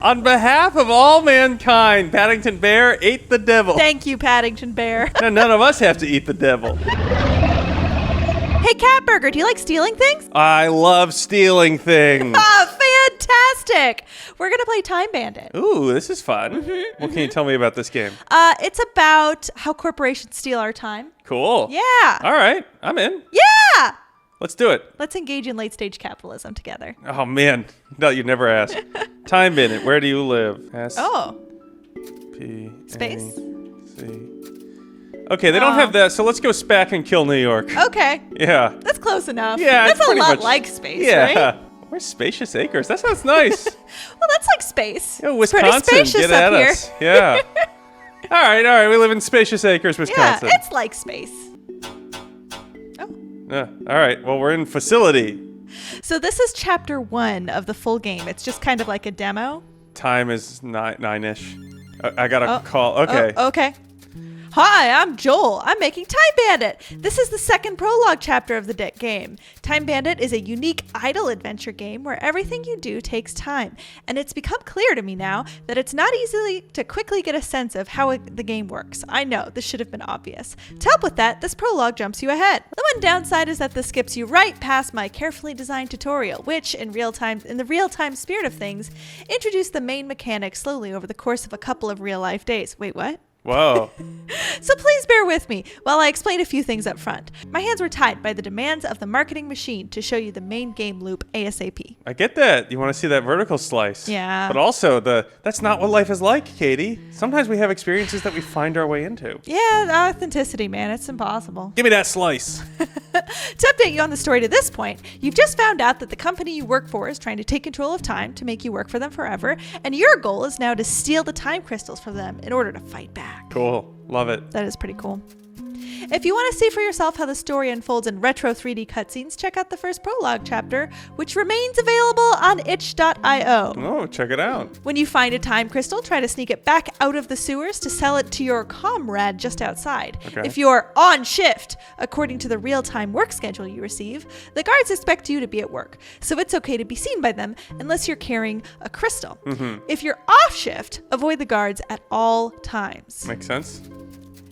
On behalf of all mankind, Paddington Bear ate the devil. Thank you, Paddington Bear. Now, none of us have to eat the devil. Hey, Catburger, do you like stealing things? I love stealing things. Fantastic! We're going to play Time Bandit. Ooh, this is fun. What can you tell me about this game? It's about how corporations steal our time. Cool. Yeah. All right, I'm in. Yeah! Let's do it. Let's engage in late-stage capitalism together. Oh, man. No, you'd never ask. Time Bandit, where do you live? Space? C. Okay, they don't have that, so let's go SPAC and kill New York. Okay. Yeah. That's close enough. Yeah, That's it's a pretty lot much, like space, yeah. right? Where's Spacious Acres? That sounds nice. Well, that's like space. Yeah, It's pretty Wisconsin, spacious get up at here. us. Yeah. All right. We live in Spacious Acres, Yeah, Wisconsin. it's like space. Oh. All right. Well, we're in facility. So this is chapter 1 of the full game. It's just kind of like a demo. Time is nine-ish. I got a call. Okay. Oh, okay. Hi, I'm Joel. I'm making Time Bandit. This is the second prologue chapter of the game. Time Bandit is a unique idle adventure game where everything you do takes time, and it's become clear to me now that it's not easy to quickly get a sense of how the game works. I know, this should have been obvious. To help with that, this prologue jumps you ahead. The one downside is that this skips you right past my carefully designed tutorial, which, in the real-time spirit of things, introduced the main mechanic slowly over the course of a couple of real-life days. Wait, what? Whoa. So please bear with me while I explain a few things up front. My hands were tied by the demands of the marketing machine to show you the main game loop ASAP. I get that. You want to see that vertical slice. Yeah. But also, that's not what life is like, Katie. Sometimes we have experiences that we find our way into. Yeah, authenticity, man. It's impossible. Give me that slice. To update you on the story to this point, you've just found out that the company you work for is trying to take control of time to make you work for them forever, and your goal is now to steal the time crystals from them in order to fight back. Cool. Love it. That is pretty cool. If you want to see for yourself how the story unfolds in retro 3D cutscenes, check out the first prologue chapter, which remains available on itch.io. Oh, check it out. When you find a time crystal, try to sneak it back out of the sewers to sell it to your comrade just outside. Okay. If you're on shift, according to the real-time work schedule you receive, the guards expect you to be at work, so it's okay to be seen by them unless you're carrying a crystal. If you're off shift, avoid the guards at all times. Makes sense.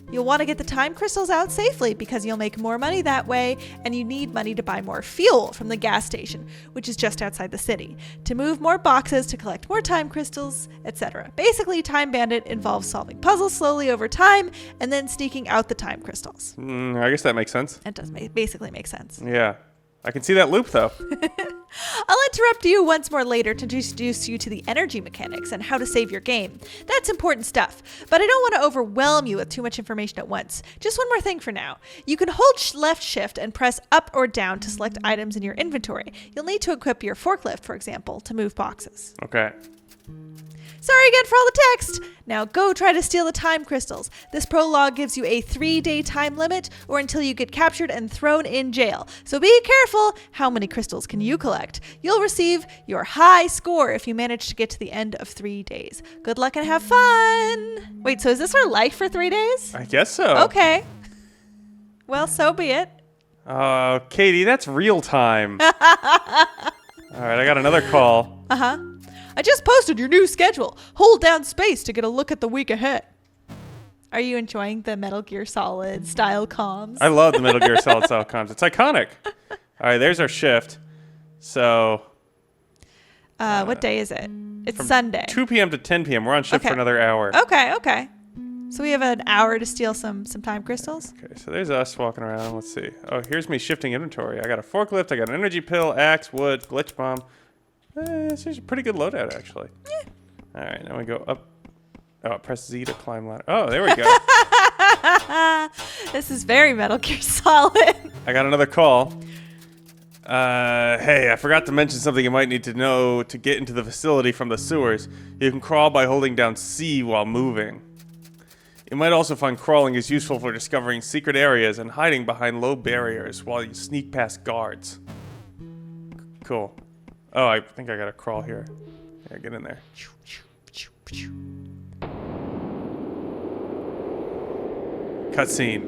You'll want to get the time crystals out safely because you'll make more money that way, and you need money to buy more fuel from the gas station, which is just outside the city, to move more boxes to collect more time crystals, etc. Basically, Time Bandit involves solving puzzles slowly over time and then sneaking out the time crystals. I guess that makes sense. It does basically make sense. Yeah. I can see that loop, though. I'll interrupt you once more later to introduce you to the energy mechanics and how to save your game. That's important stuff, but I don't want to overwhelm you with too much information at once. Just one more thing for now. You can hold left shift and press up or down to select items in your inventory. You'll need to equip your forklift, for example, to move boxes. Okay. Sorry again for all the text. Now go try to steal the time crystals. This prologue gives you a 3-day time limit or until you get captured and thrown in jail. So be careful. How many crystals can you collect? You'll receive your high score if you manage to get to the end of 3 days. Good luck and have fun. Wait, so is this our life for 3 days? I guess so. Okay. Well, so be it. Katie, that's real time. All right, I got another call. Uh-huh. I just posted your new schedule. Hold down space to get a look at the week ahead. Are you enjoying the Metal Gear Solid style comms? I love the Metal Gear Solid style comms. It's iconic. All right, there's our shift. So... what day is it? It's Sunday. 2 p.m. to 10 p.m. We're on shift for another hour. Okay. So we have an hour to steal some time crystals. Okay, so there's us walking around. Let's see. Oh, here's me shifting inventory. I got a forklift. I got an energy pill, axe, wood, glitch bomb. This is a pretty good loadout, actually. Yeah. All right, now we go up. Oh, press Z to climb ladder. Oh, there we go. This is very Metal Gear Solid. I got another call. Hey, I forgot to mention something you might need to know to get into the facility from the sewers. You can crawl by holding down C while moving. You might also find crawling is useful for discovering secret areas and hiding behind low barriers while you sneak past guards. Cool. Oh, I think I gotta crawl here. Yeah, get in there. Cutscene.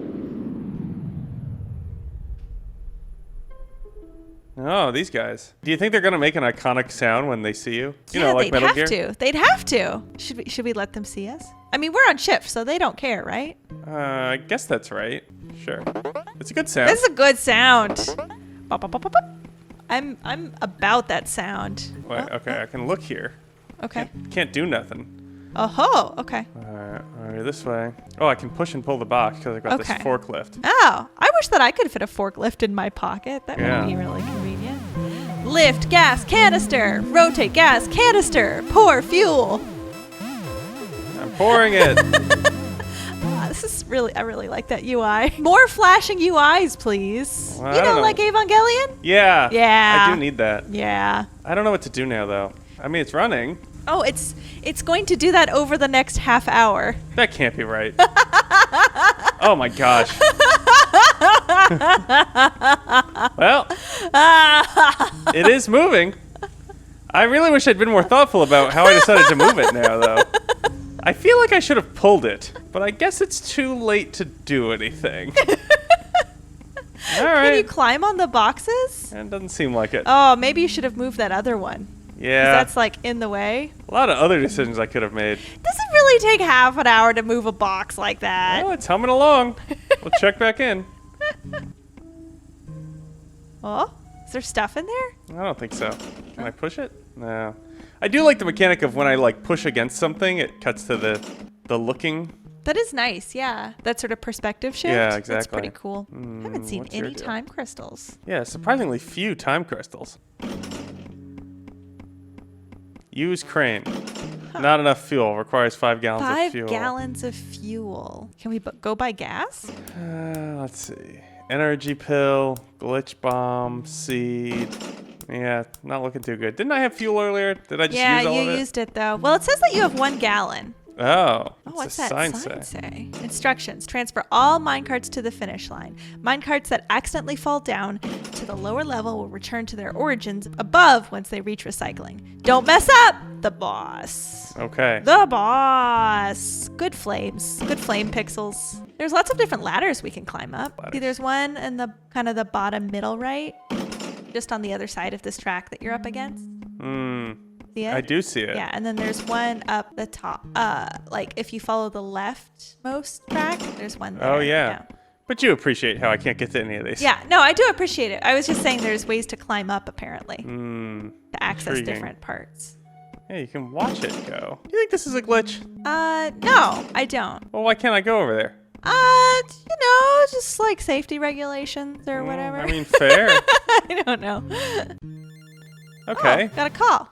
Oh, these guys. Do you think they're going to make an iconic sound when they see you? You know, like they'd Metal have Gear? to. They'd have to. Should we let them see us? I mean, we're on shift, so they don't care, right? I guess that's right. Sure. It's a good sound. This is a good sound. Bop, bop, bop, bop, bop. I'm about that sound. Wait, Oh, okay, I can look here. Okay. Can't do nothing. Oh, okay. Alright, this way. Oh, I can push and pull the box because I've got this Okay. forklift. Oh, I wish that I could fit a forklift in my pocket. That Yeah. would be really convenient. Lift gas canister. Rotate gas canister. Pour fuel. I'm pouring it. This is I really like that UI. More flashing UIs, please. Well, You I don't know, know. like Evangelion? Yeah. Yeah. I do need that. Yeah. I don't know what to do now, though. I mean, it's running. Oh, it's going to do that over the next half hour. That can't be right. Oh my gosh. Well, it is moving. I really wish I'd been more thoughtful about how I decided to move it now, though. I feel like I should have pulled it, but I guess it's too late to do anything. All Can you right. climb on the boxes? It doesn't seem like it. Oh, maybe you should have moved that other one. 'Cause Yeah. that's like in the way. A lot of other decisions I could have made. Does it really take half an hour to move a box like that? Well, it's humming along. We'll check back in. Oh, is there stuff in there? I don't think so. Can I push it? No. I do like the mechanic of when I like push against something, it cuts to the looking. That is nice, yeah. That sort of perspective shift. Yeah, That's exactly. pretty cool. I haven't seen what's your any deal? time crystals. Yeah, surprisingly few time crystals. Use crane. Not enough fuel. Requires 5 gallons of 5 fuel. gallons of fuel. Can we go buy gas? Let's see. Energy pill, glitch bomb, seed. Yeah, not looking too good. Didn't I have fuel earlier? Did I just use all you of it? used it though. Well, it says that you have 1 gallon. Oh, Oh, what's the that sign sign say? say? Instructions. Transfer all minecarts to the finish line. Minecarts that accidentally fall down to the lower level will return to their origins above once they reach recycling. Don't mess up the boss. Okay. The boss. Good flames. Good flame pixels. There's lots of different ladders we can climb up. See, Ladders. there's one in the kind of the bottom middle right, just on the other side of this track that you're up against. See it? I do see it. Yeah, and then there's one up the top. Like if you follow the leftmost track, there's one there. Oh, yeah. But you appreciate how I can't get to any of these. Yeah, no, I do appreciate it. I was just saying there's ways to climb up apparently to access intriguing. different parts. Yeah, you can watch it go. You think this is a glitch? No, I don't. Well, why can't I go over there? You know, just like safety regulations or whatever. I mean, fair. I don't know. Okay. Oh, got a call.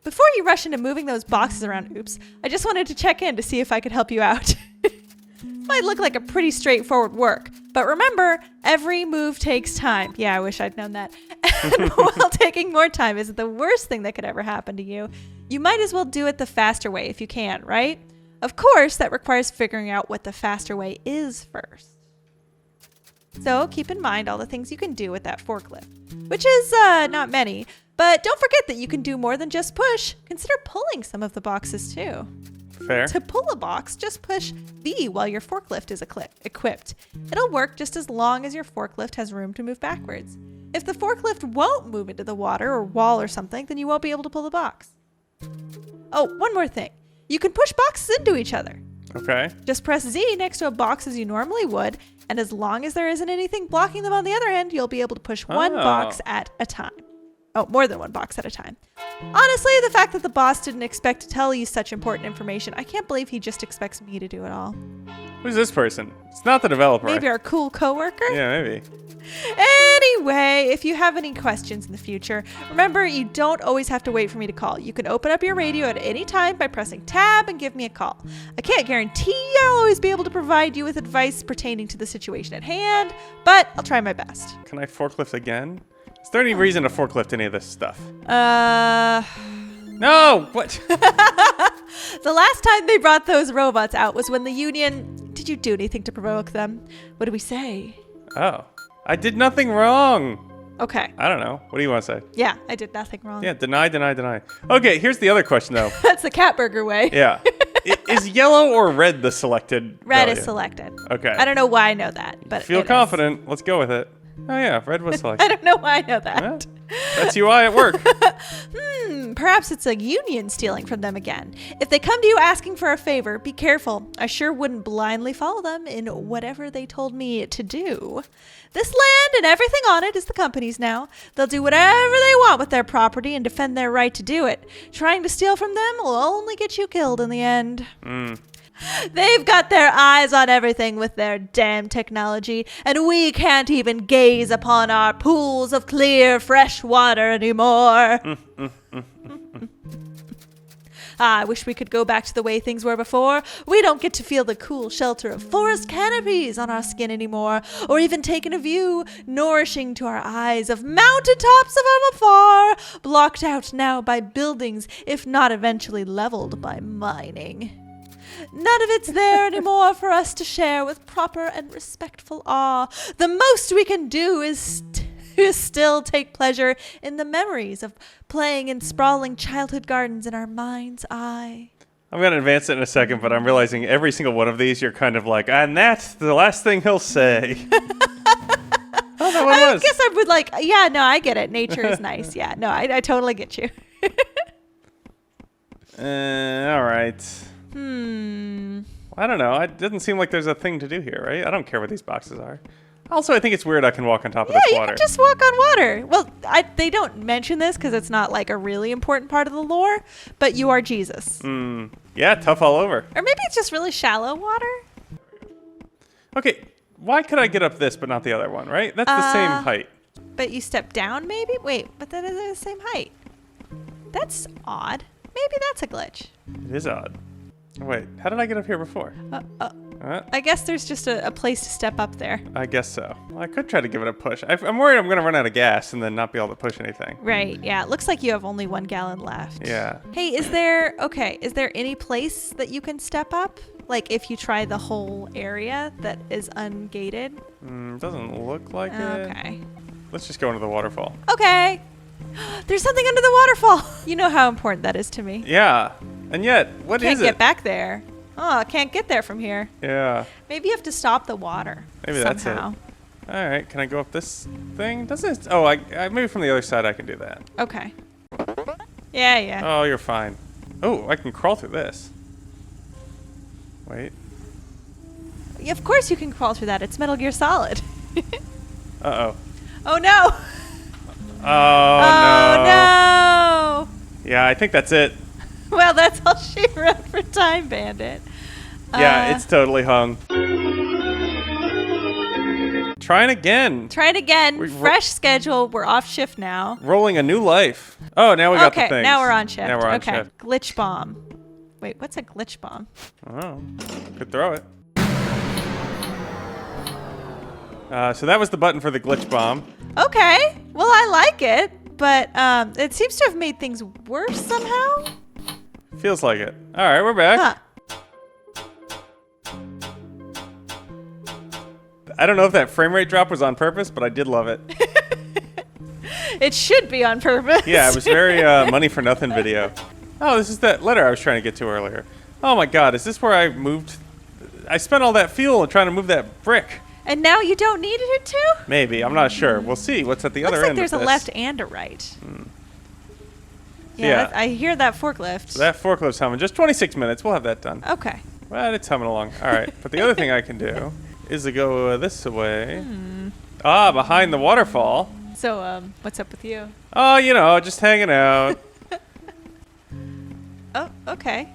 Before you rush into moving those boxes around, oops, I just wanted to check in to see if I could help you out. Might look like a pretty straightforward work, but remember, every move takes time. Yeah, I wish I'd known that. And while taking more time isn't the worst thing that could ever happen to you, you might as well do it the faster way if you can, right? Of course, that requires figuring out what the faster way is first. So keep in mind all the things you can do with that forklift, which is not many, but don't forget that you can do more than just push. Consider pulling some of the boxes too. Fair. To pull a box, just push V while your forklift is equipped. It'll work just as long as your forklift has room to move backwards. If the forklift won't move into the water or wall or something, then you won't be able to pull the box. Oh, one more thing. You can push boxes into each other. Okay. Just press Z next to a box as you normally would, and as long as there isn't anything blocking them on the other end, you'll be able to push one box at a time. Oh, more than one box at a time. Honestly, the fact that the boss didn't expect to tell you such important information, I can't believe he just expects me to do it all. Who's this person? It's not the developer. Maybe our cool coworker? Yeah, maybe. Anyway, if you have any questions in the future, remember you don't always have to wait for me to call. You can open up your radio at any time by pressing tab and give me a call. I can't guarantee I'll always be able to provide you with advice pertaining to the situation at hand, but I'll try my best. Can I forklift again? Is there any reason to forklift any of this stuff? No! What? The last time they brought those robots out was when the Union... Did you do anything to provoke them? What do we say? Oh. I did nothing wrong. Okay. I don't know. What do you want to say? Yeah, I did nothing wrong. Yeah, deny, deny, deny. Okay, here's the other question, though. That's the Catburger way. Yeah. Is yellow or red the selected Red value? is selected. Okay. I don't know why I know that, but Feel it is. confident. Let's go with it. Oh yeah, red was I selected. don't know why I know that. Yeah, that's UI at work. Perhaps it's a union stealing from them again. If they come to you asking for a favor, be careful. I sure wouldn't blindly follow them in whatever they told me to do. This land and everything on it is the company's now. They'll do whatever they want with their property and defend their right to do it. Trying to steal from them will only get you killed in the end. They've got their eyes on everything with their damn technology, and we can't even gaze upon our pools of clear, fresh water anymore. I wish we could go back to the way things were before. We don't get to feel the cool shelter of forest canopies on our skin anymore, or even take in a view nourishing to our eyes of mountaintops from afar, blocked out now by buildings, if not eventually leveled by mining. None of it's there anymore for us to share with proper and respectful awe. The most we can do is still take pleasure in the memories of playing in sprawling childhood gardens in our mind's eye. I'm going to advance it in a second, but I'm realizing every single one of these you're kind of like, and that's the last thing he'll say. Oh, that one I was. guess I would like, yeah, no, I get it. Nature is nice. Yeah, no, I totally get you. All right. I don't know. It doesn't seem like there's a thing to do here, right? I don't care what these boxes are. Also, I think it's weird I can walk on top of this Yeah, you water. can just walk on water. Well, they don't mention this because it's not like a really important part of the lore, but you are Jesus. Yeah, tough all over. Or maybe it's just really shallow water. Okay, why could I get up this but not the other one, right? That's the same height. But you step down maybe? Wait, but that is the same height. That's odd. Maybe that's a glitch. It is odd. Wait, how did I get up here before? I guess there's just a place to step up there. I guess so. Well, I could try to give it a push. I'm worried I'm going to run out of gas and then not be able to push anything. Right, yeah. It looks like you have only 1 gallon left. Yeah. Hey, is there any place that you can step up? Like if you try the whole area that is ungated? Doesn't look like it. Okay. Let's just go into the waterfall. Okay. There's something under the waterfall. You know how important that is to me. Yeah. And yet, what is Can't it? get back there. Oh, I can't get there from here. Yeah. Maybe you have to stop the water. Maybe that's it. somehow. All right. Can I go up this thing? Does it? Oh, I maybe from the other side I can do that. Okay. Yeah. Oh, you're fine. Oh, I can crawl through this. Wait. Yeah, of course you can crawl through that. It's Metal Gear Solid. Uh-oh. Oh, no. Oh, no. Yeah, I think that's it. Well, that's all she wrote for Time Bandit. Yeah, it's totally hung. Trying again. Try it again. We- Fresh schedule. We're off shift now. Rolling a new life. Oh, now we got the Okay, things. now we're on shift. Now we're on okay. shift. Glitch bomb. Wait, what's a glitch bomb? Oh, could throw it. So that was the button for the glitch bomb. Okay. Well, I like it, but it seems to have made things worse somehow. Feels like it. All right, we're back. Huh. I don't know if that frame rate drop was on purpose, but I did love it. It should be on purpose. Yeah, it was very money for nothing video. Oh, this is that letter I was trying to get to earlier. Oh my God, is this where I moved? I spent all that fuel trying to move that brick. And now you don't need it to? Maybe, I'm not sure. We'll see what's at the Looks other like end there's of a this. left and a right. Yeah. I hear that forklift. So that forklift's humming. Just 26 minutes. We'll have that done. Okay. Well, it's humming along. All right. But the other thing I can do is to go this way. Ah, behind the waterfall. So, what's up with you? Oh, you know, just hanging out. Oh, okay.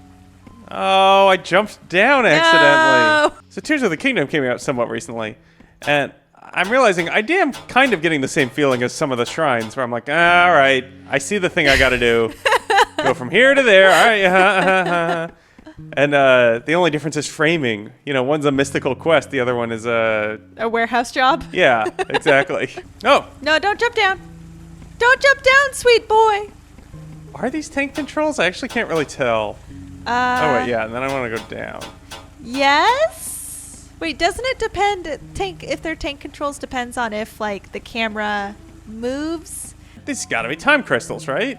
Oh, I jumped down accidentally. No. So Tears of the Kingdom came out somewhat recently. And I'm realizing I am kind of getting the same feeling as some of the shrines where I'm like, all right, I see the thing I got to do. Go from here to there. All right. And the only difference is framing. You know, one's a mystical quest. The other one is a... A warehouse job? Yeah, exactly. Oh, No, don't jump down. Don't jump down, sweet boy. are these tank controls? I actually can't really tell. Oh, wait, yeah. And then I want to go down. Yes. Wait, doesn't it depend? If their tank controls depends on if like the camera moves. These got to be time crystals, right?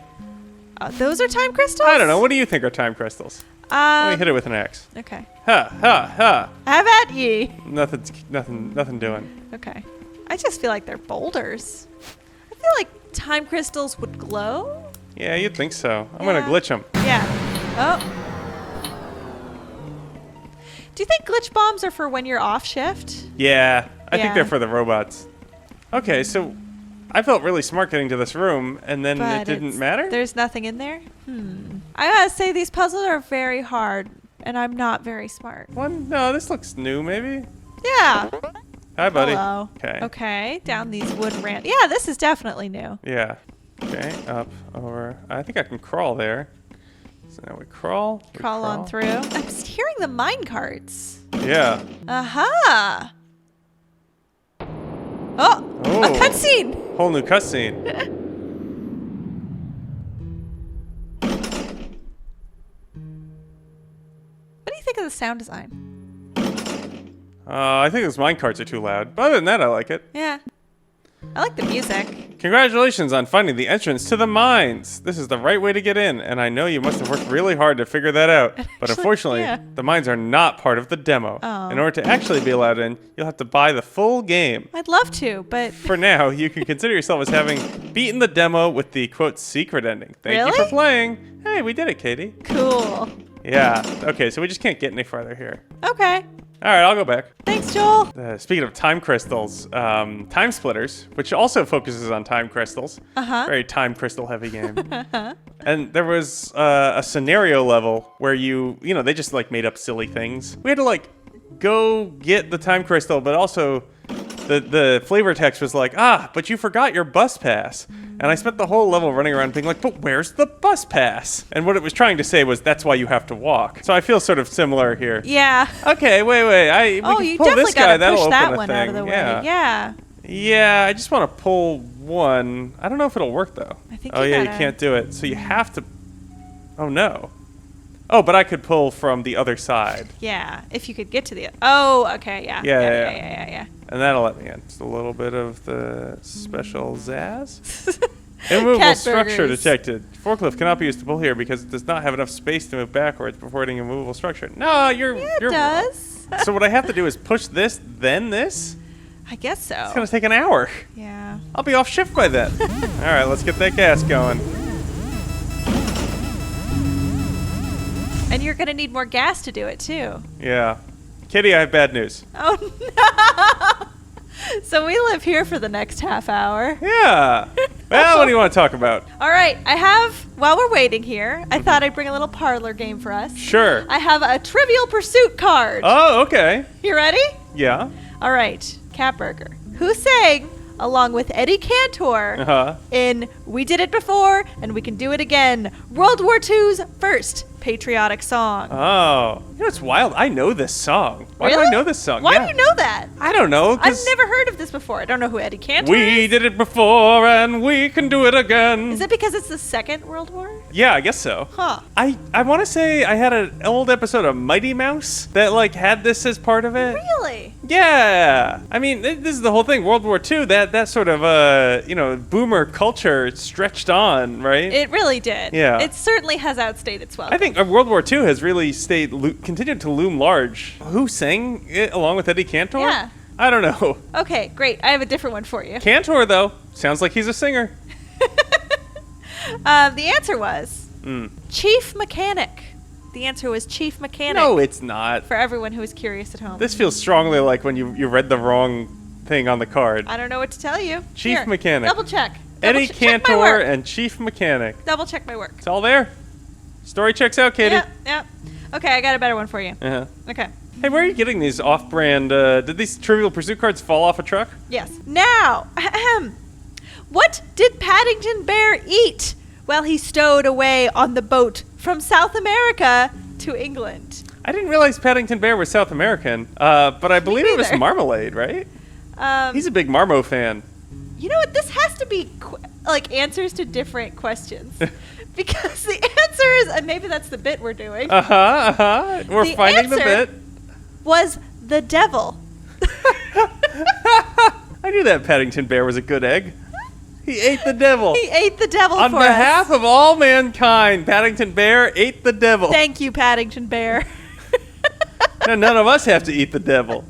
Those are time crystals. I don't know. What do you think are time crystals? Let me hit it with an X. Okay. Ha, ha, ha. Have at ye. Nothing doing. Okay. I just feel like they're boulders. I feel like time crystals would glow. Yeah, you'd think so. I'm gonna glitch them. Yeah. Oh. Do you think glitch bombs are for when you're off shift? Yeah, I think Yeah. they're for the robots. Okay, so I felt really smart getting to this room, and then it didn't matter? There's nothing in there? I gotta say, these puzzles are very hard, and I'm not very smart. No, this looks new, maybe? Yeah. Hi, buddy. Hello. Okay. Okay, down these wooden ramps. Yeah, this is definitely new. Yeah. Okay, up, over. I think I can crawl there. So now we crawl. Crawl on through. I'm just hearing the mine carts. Yeah. Aha! Oh, a cutscene! Whole new cutscene. What do you think of the sound design? I think those minecarts are too loud. But other than that, I like it. Yeah. I like the music. Congratulations on finding the entrance to the mines. This is the right way to get in, and I know you must have worked really hard to figure that out. But unfortunately, yeah. the mines are not part of the demo. Oh. In order to actually be allowed in, you'll have to buy the full game. I'd love to, but... For now, you can consider yourself as having beaten the demo with the, quote, secret ending. Thank you for Really? playing. Hey, we did it, Katie. Cool. Yeah. Okay, so we just can't get any farther here. Okay. All right, I'll go back. Thanks, Joel. Speaking of time crystals, Time Splitters, which also focuses on time crystals. Very time crystal heavy game. And there was a scenario level where they just like made up silly things. We had to like go get the time crystal, but also the flavor text was like, but you forgot your bus pass. And I spent the whole level running around being like, but where's the bus pass? And what it was trying to say was, that's why you have to walk. So I feel sort of similar here. Yeah. Okay, wait. We can You pull definitely this guy. gotta That'll push open that the one thing. out of the way. Yeah. Yeah. Yeah, I just want to pull one. I don't know if it'll work though. I think you you you can't do it. So you have to. Oh no. Oh, but I could pull from the other side. Yeah. If you could get to the... Oh, okay. Yeah. Yeah. And that'll let me in. Just a little bit of the special zazz. Immovable Cat structure burgers. detected. Forklift cannot be used to pull here because it does not have enough space to move backwards before hitting a movable structure. No, you're It wrong. does. So what I have to do is push this, then this? I guess so. It's gonna take an hour. Yeah. I'll be off shift by then. All right, let's get that gas going. And you're going to need more gas to do it, too. Yeah. Kitty, I have bad news. Oh, no. So we live here for the next half hour. Yeah. Well, what do you want to talk about? All right. While we're waiting here, I thought I'd bring a little parlor game for us. Sure. I have a Trivial Pursuit card. Oh, okay. You ready? Yeah. All right. Cat Burger. Who sang along with Eddie Cantor in We Did It Before and We Can Do It Again, World War II's first patriotic song? Oh. You know, it's wild. I know this song. Why do I Really? know this song? Why Yeah. do you know that? I don't know. I've 'cause never heard of this before. I don't know who Eddie Cantor We is. did it before and we can do it again. Is it because it's the Second World War? Yeah, I guess so. Huh. I want to say I had an old episode of Mighty Mouse that like had this as part of it. Really? Yeah. I mean, this is the whole thing. World War II, that sort of boomer culture stretched on, right? It really did. Yeah. It certainly has outstayed its welcome. I think World War II has really continued to loom large. Who sang it along with Eddie Cantor? Yeah. I don't know. Okay, great. I have a different one for you. Cantor, though, sounds like he's a singer. The answer was Mm. Chief Mechanic. The answer was Chief Mechanic. No, it's not. For everyone who is curious at home. This feels strongly like when you read the wrong thing on the card. I don't know what to tell you. Chief Here, Mechanic. Double check. Eddie check my Cantor work. and Chief Mechanic. Double check my work. It's all there. Story checks out, Katie. Yep. Okay, I got a better one for you. Uh-huh. Okay. Hey, where are you getting these off-brand? Did these Trivial Pursuit cards fall off a truck? Yes. Now, what did Paddington Bear eat while he stowed away on the boat from South America to England? I didn't realize Paddington Bear was South American, but I believe it was neither. marmalade, right? He's a big Marmo fan. You know what? This has to be answers to different questions. Because the answer is, and maybe that's the bit we're doing, We're The finding the answer- bit. was the devil. I knew that Paddington Bear was a good egg. He ate the devil. He ate the devil On for behalf us. of all mankind, Paddington Bear ate the devil. Thank you, Paddington Bear. Now, none of us have to eat the devil.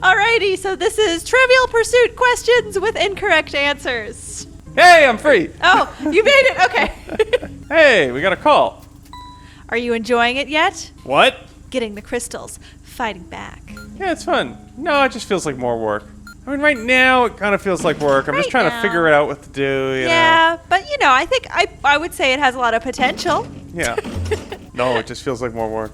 Alrighty, so this is Trivial Pursuit questions with incorrect answers. Hey, I'm free. Oh, you made it. Okay. Hey, we got a call. Are you enjoying it yet? What? Getting the crystals, fighting back. Yeah, it's fun. No, it just feels like more work. I mean, right now, it kind of feels like work. I'm just trying to figure out what to do, you know. But I think I would say it has a lot of potential. Yeah. No, it just feels like more work.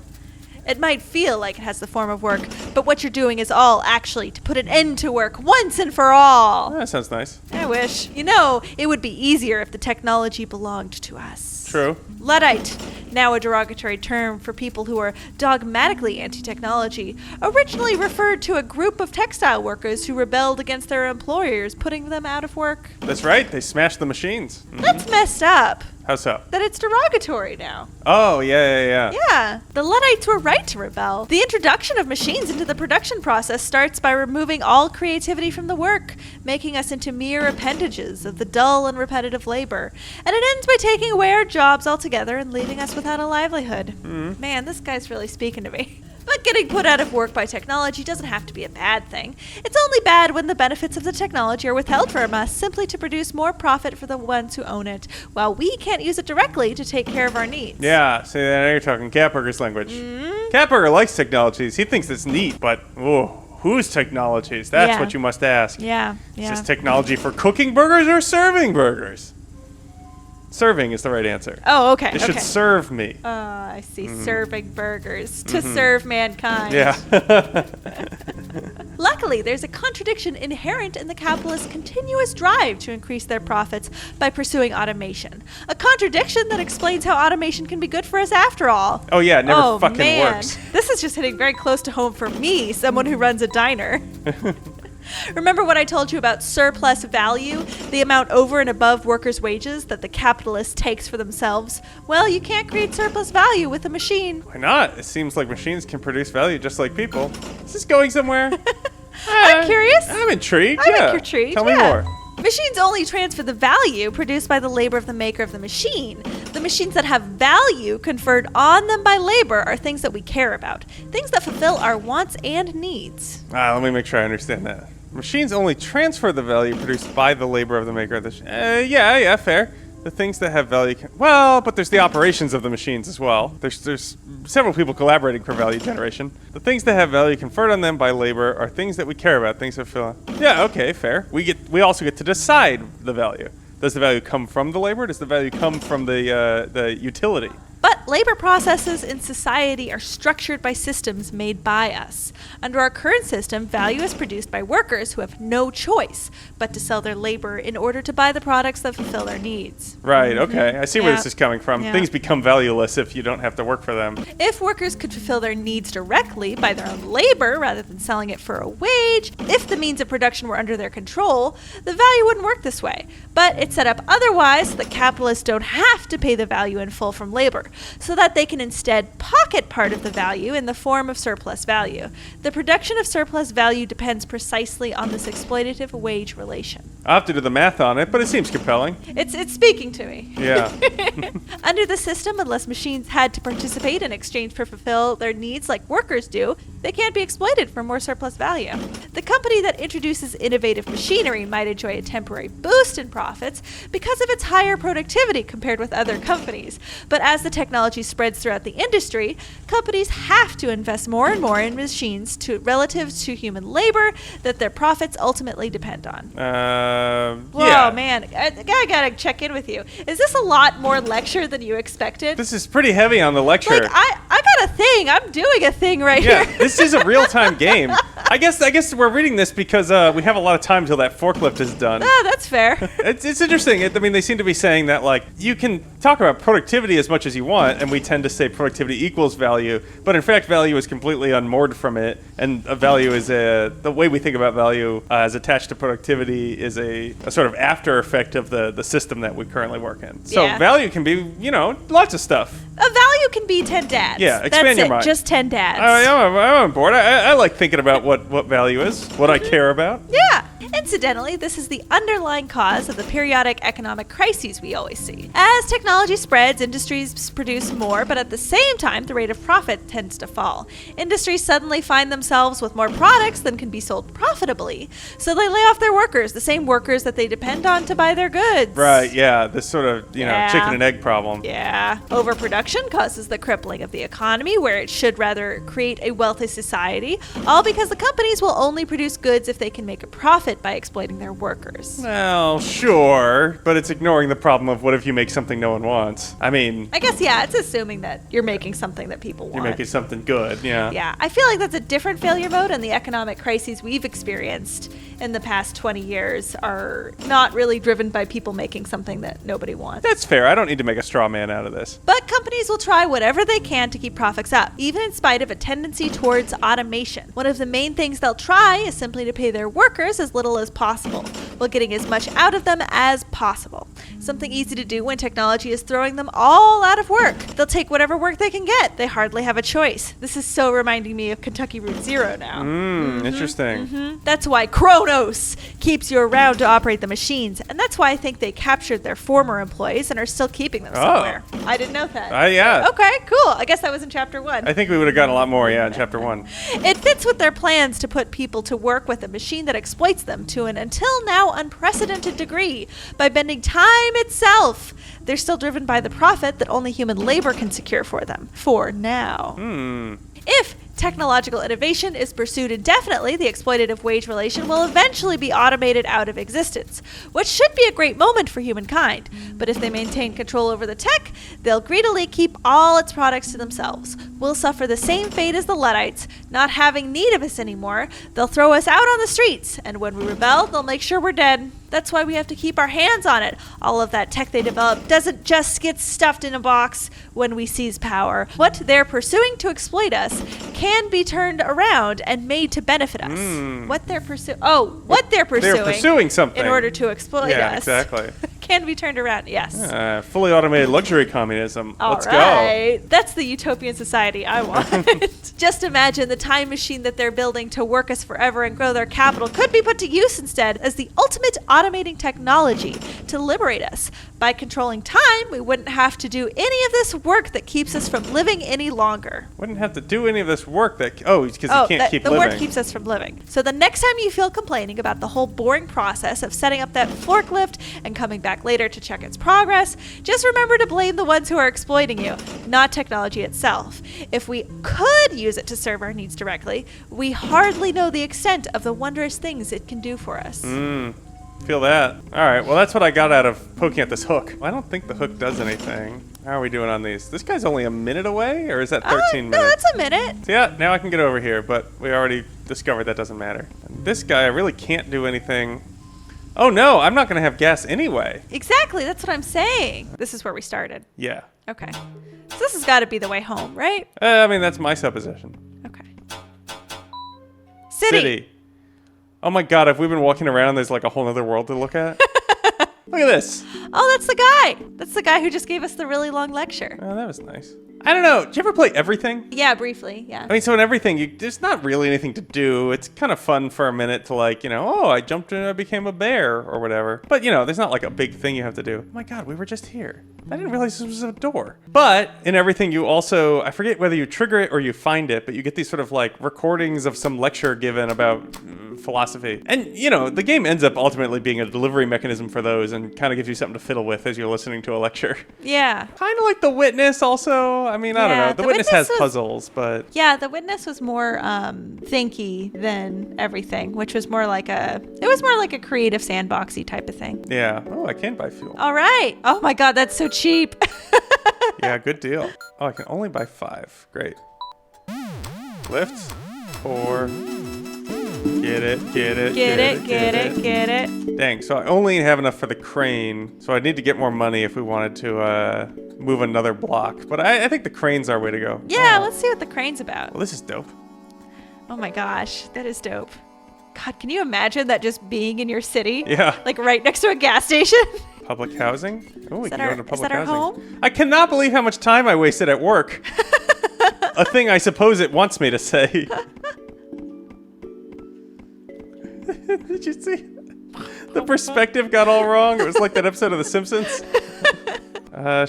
It might feel like it has the form of work, but what you're doing is all actually to put an end to work once and for all. That sounds nice. I wish. It would be easier if the technology belonged to us. True. Luddite, now a derogatory term for people who are dogmatically anti-technology, originally referred to a group of textile workers who rebelled against their employers, putting them out of work. That's right. They smashed the machines. Mm-hmm. That's messed up. How so? That it's derogatory now. Oh, yeah. Yeah, the Luddites were right to rebel. The introduction of machines into the production process starts by removing all creativity from the work, making us into mere appendages of the dull and repetitive labor. And it ends by taking away our jobs altogether and leaving us without a livelihood. Mm-hmm. Man, this guy's really speaking to me. But getting put out of work by technology doesn't have to be a bad thing. It's only bad when the benefits of the technology are withheld from us simply to produce more profit for the ones who own it, while we can't use it directly to take care of our needs. Yeah, see, now you're talking Catburger's language. Mm-hmm. Catburger likes technologies. He thinks it's neat, but, whose technologies? That's what you must ask. Yeah. Is this technology for cooking burgers or serving burgers? Serving is the right answer. Oh, okay. It should serve me. I see. Serving burgers to serve mankind. Yeah. Luckily, there's a contradiction inherent in the capitalist's continuous drive to increase their profits by pursuing automation. A contradiction that explains how automation can be good for us after all. Oh, yeah, it never fucking works. This is just hitting very close to home for me, someone who runs a diner. Remember what I told you about surplus value, the amount over and above workers' wages that the capitalist takes for themselves? Well, you can't create surplus value with a machine. Why not? It seems like machines can produce value just like people. Is this going somewhere? I'm curious. I'm intrigued. I'm intrigued. Tell me more. Machines only transfer the value produced by the labor of the maker of the machine. The machines that have value conferred on them by labor are things that we care about, things that fulfill our wants and needs. Let me make sure I understand that. Machines only transfer the value produced by the labor of the maker of the yeah, fair. The things that have value but there's the operations of the machines as well. There's several people collaborating for value generation. The things that have value conferred on them by labor are things that we care about, things that fill. Yeah, okay, fair. We also get to decide the value. Does the value come from the labor? Does the value come from the utility? But labor processes in society are structured by systems made by us. Under our current system, value is produced by workers who have no choice but to sell their labor in order to buy the products that fulfill their needs. Right, okay. I see where this is coming from. Yeah. Things become valueless if you don't have to work for them. If workers could fulfill their needs directly by their own labor rather than selling it for a wage, if the means of production were under their control, the value wouldn't work this way. But it's set up otherwise so that capitalists don't have to pay the value in full from labor, so that they can instead pocket part of the value in the form of surplus value. The production of surplus value depends precisely on this exploitative wage relation. I'll have to do the math on it, but it seems compelling. It's speaking to me. Yeah. Under the system, unless machines had to participate in exchange for fulfill their needs like workers do, they can't be exploited for more surplus value. The company that introduces innovative machinery might enjoy a temporary boost in profits because of its higher productivity compared with other companies. But as the technology spreads throughout the industry, companies have to invest more and more in machines relative to human labor that their profits ultimately depend on. Whoa, yeah. man. I gotta check in with you. Is this a lot more lecture than you expected? This is pretty heavy on the lecture. Like, I got a thing. I'm doing a thing right here. This is a real-time game. I guess we're reading this because we have a lot of time till that forklift is done. Oh, that's fair. It's interesting. They seem to be saying that, like, you can talk about productivity as much as you want, and we tend to say productivity equals value, but in fact, value is completely unmoored from it, and a value is the way we think about value as attached to productivity is a sort of after effect of the system that we currently work in. So value can be, lots of stuff. A value can be 10 dads. Yeah, expand your mind. Just 10 dads. I'm on board. I like thinking about what value is, what I care about. Yeah. In Incidentally, this is the underlying cause of the periodic economic crises we always see. As technology spreads, industries produce more, but at the same time, the rate of profit tends to fall. Industries suddenly find themselves with more products than can be sold profitably, so they lay off their workers, the same workers that they depend on to buy their goods. Right, yeah, this sort of, chicken and egg problem. Yeah. Overproduction causes the crippling of the economy, where it should rather create a wealthy society, all because the companies will only produce goods if they can make a profit by exploiting their workers. Well, sure, but it's ignoring the problem of what if you make something no one wants? I mean, I guess, yeah, it's assuming that you're making something that people want. you're making something good, yeah. Yeah, I feel like that's a different failure mode, and the economic crises we've experienced in the past 20 years are not really driven by people making something that nobody wants. That's fair. I don't need to make a straw man out of this. But companies will try whatever they can to keep profits up, even in spite of a tendency towards automation. One of the main things they'll try is simply to pay their workers as little as possible, while getting as much out of them as possible. Something easy to do when technology is throwing them all out of work. They'll take whatever work they can get. They hardly have a choice. This is so reminding me of Kentucky Route Zero now. Interesting. That's why Kronos keeps you around to operate the machines, and that's why I think they captured their former employees and are still keeping them somewhere. I didn't know that. Yeah. Okay, cool. I guess that was in chapter 1. I think we would have gotten a lot more, in chapter 1. It fits with their plans to put people to work with a machine that exploits them to an until now unprecedented degree by bending time itself. They're still driven by the profit that only human labor can secure for them. For now. If technological innovation is pursued indefinitely, the exploitative wage relation will eventually be automated out of existence, which should be a great moment for humankind. But if they maintain control over the tech, they'll greedily keep all its products to themselves. We'll suffer the same fate as the Luddites, not having need of us anymore. They'll throw us out on the streets, and when we rebel, they'll make sure we're dead. That's why we have to keep our hands on it. All of that tech they develop doesn't just get stuffed in a box when we seize power. What they're pursuing to exploit us can be turned around and made to benefit us. What they're pursuing They're pursuing something in order to exploit us. Yeah, exactly. Can be turned around, yes. Fully automated luxury communism. Let's go. That's the utopian society I want. Just imagine the time machine that they're building to work us forever and grow their capital could be put to use instead as the ultimate automating technology to liberate us. By controlling time, we wouldn't have to do any of this work that keeps us from living any longer. Wouldn't have to do any of this work because you can't keep the living. work keeps us from living. So the next time you feel complaining about the whole boring process of setting up that forklift and coming back later to check its progress, just remember to blame the ones who are exploiting you, not technology itself. If we could use it to serve our needs directly, we hardly know the extent of the wondrous things it can do for us. Feel that. All right, well, that's what I got out of poking at this hook. I don't think the hook does anything. How are we doing on these? This guy's only a minute away, or is that 13 minutes? No, that's a minute. So yeah, now I can get over here, but we already discovered that doesn't matter. And this guy, I really can't do anything. Oh no, I'm not going to have gas anyway. Exactly, that's what I'm saying. This is where we started. Yeah. Okay. So this has got to be the way home, right? I mean, that's my supposition. Okay. City. Oh my god, if we've been walking around, there's like a whole other world to look at. Look at this. Oh, that's the guy. That's the guy who just gave us the really long lecture. Oh, that was nice. I don't know. Did you ever play Everything? Yeah, briefly, yeah. I mean, so in Everything, there's not really anything to do. It's kind of fun for a minute to I jumped and I became a bear or whatever. But, there's not like a big thing you have to do. Oh my god, we were just here. I didn't realize this was a door. But in Everything, you also, I forget whether you trigger it or you find it, but you get these sort of recordings of some lecture given about philosophy. And, the game ends up ultimately being a delivery mechanism for those and kind of gives you something to fiddle with as you're listening to a lecture. Yeah. Kind of like The Witness also. I mean, I don't know. The Witness has puzzles, but... Yeah, The Witness was more thinky than Everything, which was more like a creative sandboxy type of thing. Yeah. Oh, I can buy fuel. All right. Oh my god, that's so cheap. Yeah, good deal. Oh, I can only buy 5. Great. Lift. 4. Get it. Dang, so I only have enough for the crane, so I need to get more money if we wanted to move another block. But I think the crane's our way to go. Yeah, let's see what the crane's about. Well, this is dope. Oh my gosh, that is dope. God, can you imagine that just being in your city? Yeah. Like right next to a gas station? Public housing? Oh, we can go to public is that our housing. home? I cannot believe how much time I wasted at work. A thing I suppose it wants me to say. Did you see? The perspective got all wrong. It was like that episode of The Simpsons.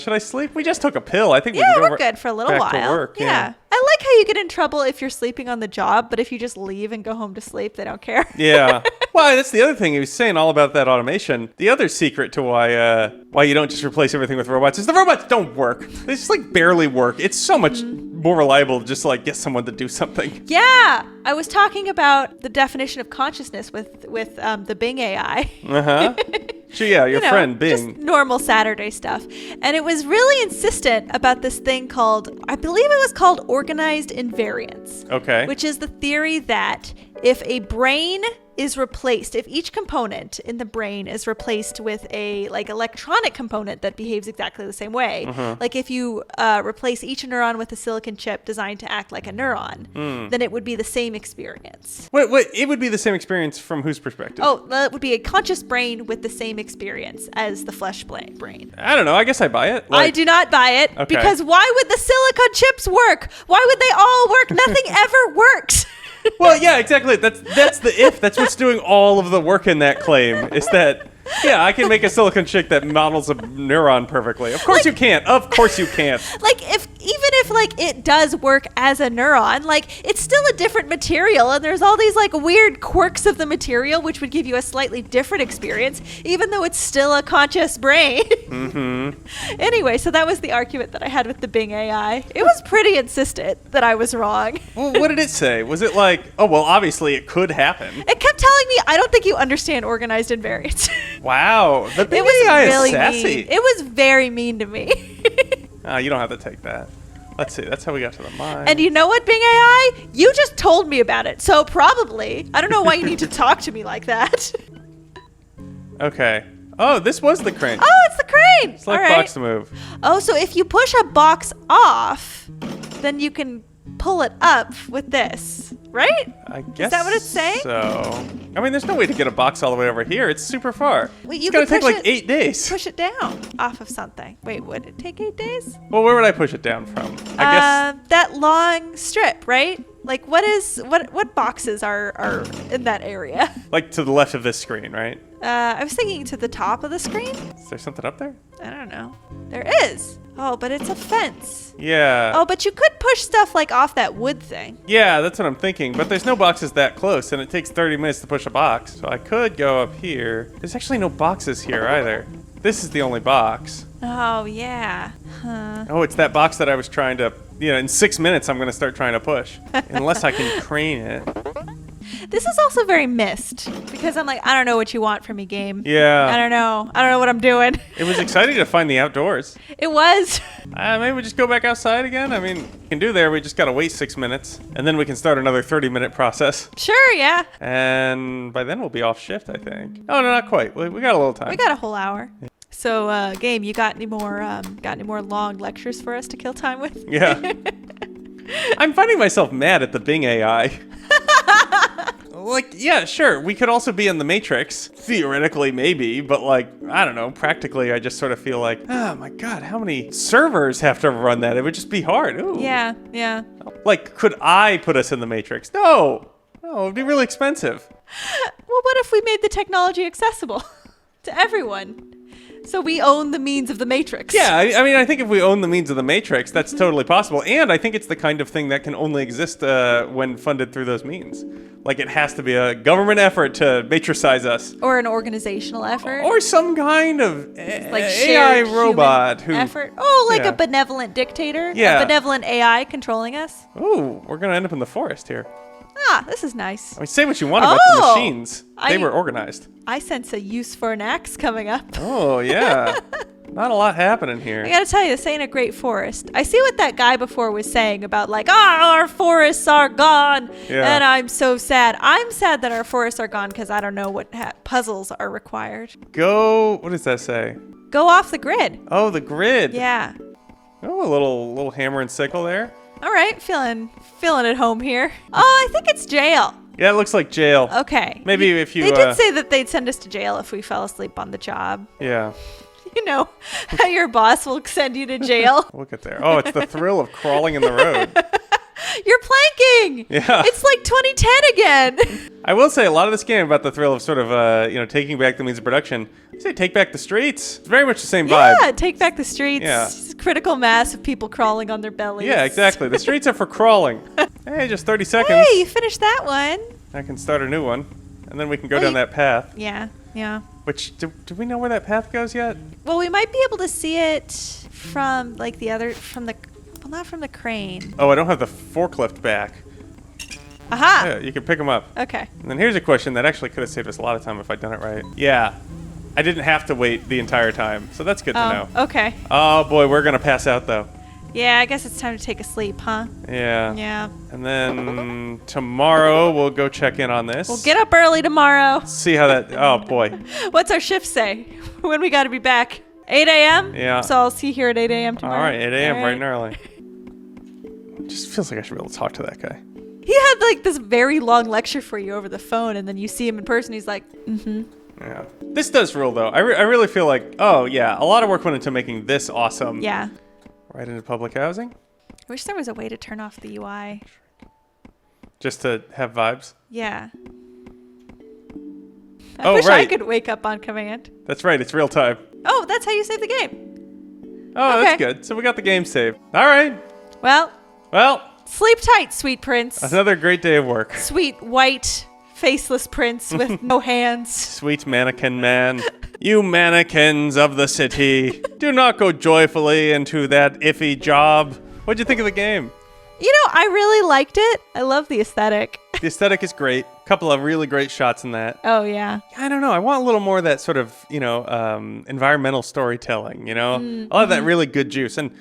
Should I sleep? We just took a pill. I think we Yeah, can go we're good for a little back while. to work. Yeah. I like how you get in trouble if you're sleeping on the job, but if you just leave and go home to sleep, they don't care. Yeah. Well, that's the other thing he was saying all about that automation. The other secret to why you don't just replace everything with robots is the robots don't work. They just like barely work. It's so much more reliable to just like get someone to do something. Yeah, I was talking about the definition of consciousness with the Bing AI. Uh-huh. So yeah, your friend Bing. Just normal Saturday stuff. And it was really insistent about this thing called, I believe it was called organized invariance. Okay. Which is the theory that if a brain is replaced, if each component in the brain is replaced with a like electronic component that behaves exactly the same way, like if you replace each neuron with a silicon chip designed to act like a neuron, then it would be the same experience. Wait, it would be the same experience from whose perspective? Oh, that would be a conscious brain with the same experience as the flesh brain. I don't know. I guess I buy it. I do not buy it because why would the silicon chips work? Why would they all work? Nothing ever works. Well, yeah, exactly. That's the if. That's what's doing all of the work in that claim. Is that, yeah, I can make a silicon chip that models a neuron perfectly. Of course you can't. Of course you can't. Like even if like it does work as a neuron, like it's still a different material, and there's all these like weird quirks of the material which would give you a slightly different experience, even though it's still a conscious brain. Anyway, so that was the argument that I had with the Bing AI. It was pretty insistent that I was wrong. Well, what did it say? Was it like, oh, well, obviously it could happen? It kept telling me, I don't think you understand organized invariance. Wow, the Bing It was AI really is sassy. mean. It was very mean to me. You don't have to take that. Let's see. That's how we got to the mind. And you know what, Bing AI? You just told me about it. So probably. I don't know why you need to talk to me like that. Okay. Oh, this was the crane. Oh, it's the crane. It's like All right. box move. Oh, so if you push a box off, then you can pull it up with this, right? I guess. Is that what it's saying? So, I mean, there's no way to get a box all the way over here. It's super far. Well, It's gonna take like 8 days. Push it down off of something. Wait, would it take 8 days? Well, where would I push it down from? I guess. That long strip, right? Like what boxes are in that area? Like to the left of this screen, right? I was thinking to the top of the screen. Is there something up there? I don't know. There is. Oh, but it's a fence. Yeah. Oh, but you could push stuff like off that wood thing. Yeah, that's what I'm thinking. But there's no boxes that close, and it takes 30 minutes to push a box. So I could go up here. There's actually no boxes here either. This is the only box. Oh, yeah. Huh. Oh, it's that box that I was trying to, in 6 minutes I'm going to start trying to push. Unless I can crane it. This is also very missed because I'm like, I don't know what you want from me, game. Yeah. I don't know what I'm doing. It was exciting to find the outdoors. It was. Maybe we just go back outside again? I mean, we can do there. We just got to wait 6 minutes. And then we can start another 30-minute process. Sure, yeah. And by then we'll be off shift, I think. Oh, no, not quite. We got a little time. We got a whole hour. So, game, you got any more long lectures for us to kill time with? Yeah. I'm finding myself mad at the Bing AI. Like, yeah, sure, we could also be in the Matrix. Theoretically, maybe, but like, I don't know, practically, I just sort of feel like, oh my god, how many servers have to run that? It would just be hard. Ooh. Yeah, yeah. Like, could I put us in the Matrix? No, it'd be really expensive. Well, what if we made the technology accessible to everyone? So we own the means of the Matrix. Yeah, I mean, I think if we own the means of the Matrix, that's totally possible. And I think it's the kind of thing that can only exist when funded through those means. Like, it has to be a government effort to matricize us. Or an organizational effort. Or some kind of like AI robot who... effort. Oh, like yeah. a benevolent dictator? Yeah. A benevolent AI controlling us? Ooh, we're going to end up in the forest here. Ah, this is nice. I mean, say what you want about the machines. They were organized. I sense a use for an axe coming up. Oh, yeah. Not a lot happening I here. gotta tell you, this ain't a great forest. I see what that guy before was saying about like, our forests are gone, Yeah. and I'm so sad. I'm sad that our forests are gone because I don't know what puzzles are required. What does that say? Go off the grid. Oh, the grid. Yeah. Oh, a little hammer and sickle there. All right, feeling at home here. Oh, I think it's jail. Yeah, it looks like jail. Okay. Maybe if you... They did say that they'd send us to jail if we fell asleep on the job. Yeah. You know, how your boss will send you to jail. Look at there. Oh, it's the thrill of crawling in the road. You're planking! thrilling. Yeah. It's like 2010 again. I will say a lot of this game about the thrill of sort of, taking back the means of production. I say take back the streets. It's very much the same vibe. Yeah, take back the streets. Yeah. Critical mass of people crawling on their bellies. Yeah, exactly. The streets are for crawling. Hey, just 30 seconds. Hey, you finished that one. I can start a new one, and then we can go down that path. Yeah. Which, do we know where that path goes yet? Well, we might be able to see it from, like, not from the crane. Oh, I don't have the forklift back. Aha! Yeah, you can pick them up. Okay. And then here's a question that actually could have saved us a lot of time if I'd done it right. Yeah. I didn't have to wait the entire time, so that's good to know. Okay. Oh, boy, we're going to pass out, though. Yeah, I guess it's time to take a sleep, huh? Yeah. Yeah. And then tomorrow we'll go check in on this. We'll get up early tomorrow. See how that... Oh, boy. What's our shift say? When we got to be back? 8 a.m.? Yeah. So I'll see you here at 8 a.m. tomorrow. All right, 8 a.m. All bright and early. Just feels like I should be able to talk to that guy. He had like this very long lecture for you over the phone, and then you see him in person. He's like, Yeah. This does rule, though. I really feel like, oh, yeah, a lot of work went into making this awesome. Yeah. Right into public housing. I wish there was a way to turn off the UI. Just to have vibes. Yeah. I wish I could wake up on command. That's right. It's real time. Oh, that's how you save the game. Oh, Okay. that's good. So we got the game saved. All right. Well, Well, sleep tight, sweet prince. another great day of work. Sweet, white, faceless prince with no hands. Sweet mannequin man. You mannequins of the city, do not go joyfully into that iffy job. What'd you think of the game? You know, I really liked it. I love the aesthetic. The aesthetic is great. A couple of really great shots in that. Oh, yeah. I don't know. I want a little more of that sort of, environmental storytelling, A lot of that really good juice. And,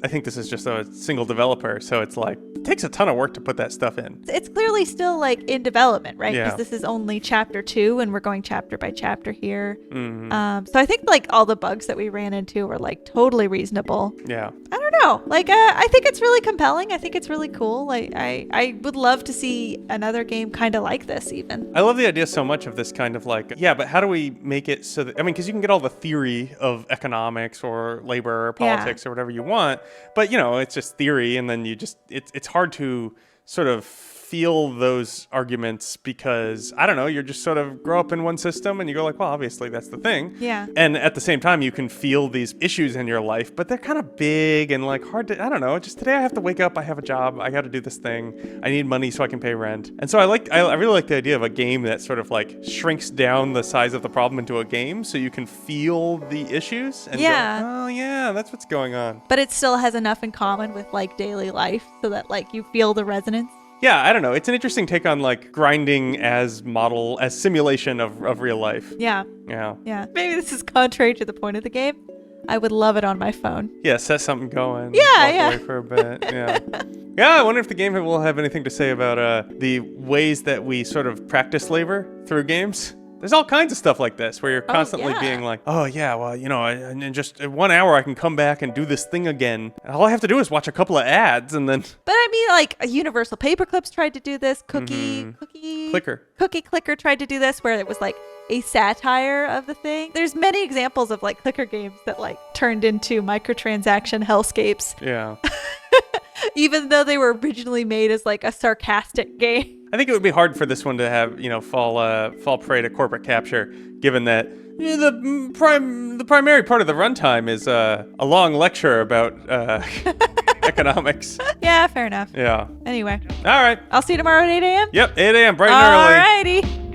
I think this is just a single developer, so it's like, it takes a ton of work to put that stuff in. It's clearly still like in development, right? Yeah. Because this is only chapter 2 and we're going chapter by chapter here. So I think like all the bugs that we ran into were like totally reasonable. Yeah. I don't know. Like, I think it's really compelling. I think it's really cool. Like, I would love to see another game kind of like this even. I love the idea so much of this kind of like, yeah, but how do we make it so that, because you can get all the theory of economics or labor or politics or whatever you want, but, it's just theory, and then it's hard to sort of feel those arguments because, I don't know, you're just sort of grow up in one system and you go like, well, obviously that's the thing. Yeah. And at the same time, you can feel these issues in your life, but they're kind of big and like hard to, I don't know, just today I have to wake up, I have a job, I got to do this thing, I need money so I can pay rent. And so I really like the idea of a game that sort of like shrinks down the size of the problem into a game so you can feel the issues and go, oh yeah, that's what's going on. But it still has enough in common with like daily life so that like you feel the resonance. Yeah, I don't know. It's an interesting take on like grinding as simulation of real life. Yeah. Yeah. Yeah. Maybe this is contrary to the point of the game. I would love it on my phone. Yeah, set something going. Yeah, walk away for a bit. Yeah. Yeah, I wonder if the game will have anything to say about the ways that we sort of practice labor through games. There's all kinds of stuff like this where you're constantly being like, oh, yeah, well, in just 1 hour I can come back and do this thing again. All I have to do is watch a couple of ads and then... But I mean, like, Universal Paperclips tried to do this. Cookie Clicker tried to do this where it was like a satire of the thing. There's many examples of like clicker games that like turned into microtransaction hellscapes. Yeah. Even though they were originally made as like a sarcastic game. I think it would be hard for this one to have, fall prey to corporate capture, given that the primary part of the runtime is a long lecture about economics. Yeah, fair enough. Yeah. Anyway. All right. I'll see you tomorrow at 8 a.m. Yep, 8 a.m. bright and early. Alrighty.